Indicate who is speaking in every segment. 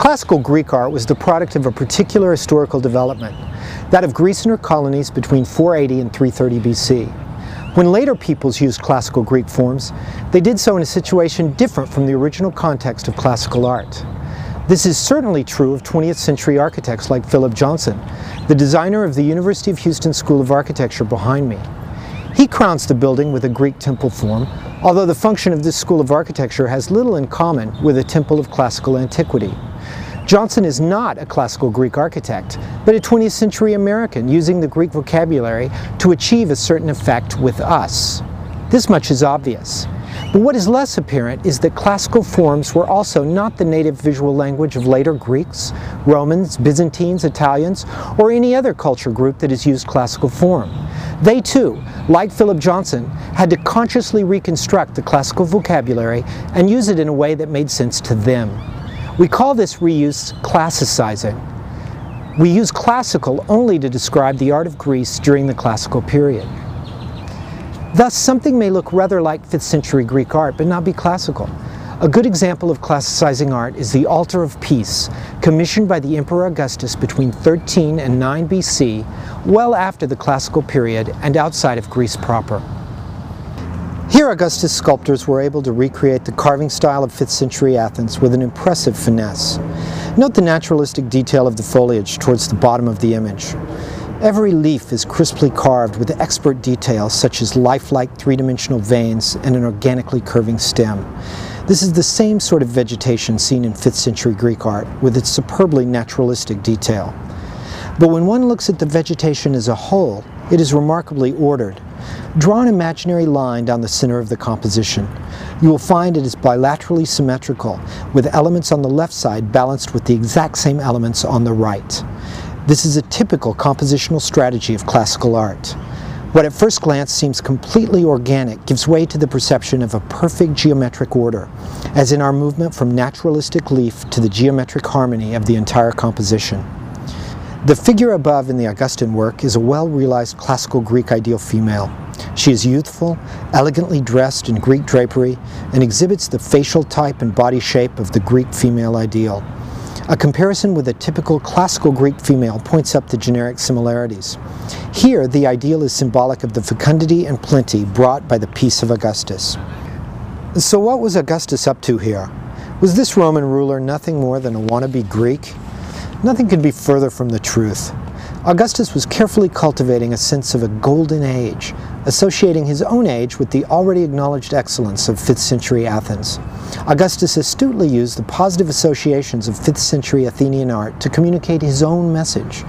Speaker 1: Classical Greek art was the product of a particular historical development, that of Greece and her colonies between 480 and 330 BC. When later peoples used classical Greek forms, they did so in a situation different from the original context of classical art. This is certainly true of 20th century architects like Philip Johnson, the designer of the University of Houston School of Architecture behind me. He crowns the building with a Greek temple form, although the function of this school of architecture has little in common with a temple of classical antiquity. Johnson is not a classical Greek architect, but a 20th century American using the Greek vocabulary to achieve a certain effect with us. This much is obvious. But what is less apparent is that classical forms were also not the native visual language of later Greeks, Romans, Byzantines, Italians, or any other culture group that has used classical form. They too, like Philip Johnson, had to consciously reconstruct the classical vocabulary and use it in a way that made sense to them. We call this reuse classicizing. We use classical only to describe the art of Greece during the classical period. Thus, something may look rather like 5th century Greek art, but not be classical. A good example of classicizing art is the Altar of Peace, commissioned by the Emperor Augustus between 13 and 9 BC, well after the classical period and outside of Greece proper. Here Augustus' sculptors were able to recreate the carving style of 5th century Athens with an impressive finesse. Note the naturalistic detail of the foliage towards the bottom of the image. Every leaf is crisply carved with expert details such as lifelike three-dimensional veins and an organically curving stem. This is the same sort of vegetation seen in 5th century Greek art with its superbly naturalistic detail. But when one looks at the vegetation as a whole, it is remarkably ordered. Draw an imaginary line down the center of the composition. You will find it is bilaterally symmetrical, with elements on the left side balanced with the exact same elements on the right. This is a typical compositional strategy of classical art. What at first glance seems completely organic gives way to the perception of a perfect geometric order, as in our movement from naturalistic leaf to the geometric harmony of the entire composition. The figure above in the Augustan work is a well-realized classical Greek ideal female. She is youthful, elegantly dressed in Greek drapery, and exhibits the facial type and body shape of the Greek female ideal. A comparison with a typical classical Greek female points up the generic similarities. Here, the ideal is symbolic of the fecundity and plenty brought by the peace of Augustus. So what was Augustus up to here? Was this Roman ruler nothing more than a wannabe Greek? Nothing could be further from the truth. Augustus was carefully cultivating a sense of a golden age, associating his own age with the already acknowledged excellence of 5th century Athens. Augustus astutely used the positive associations of 5th century Athenian art to communicate his own message.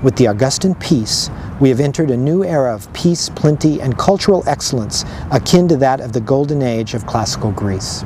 Speaker 1: With the Augustan peace, we have entered a new era of peace, plenty, and cultural excellence akin to that of the golden age of classical Greece.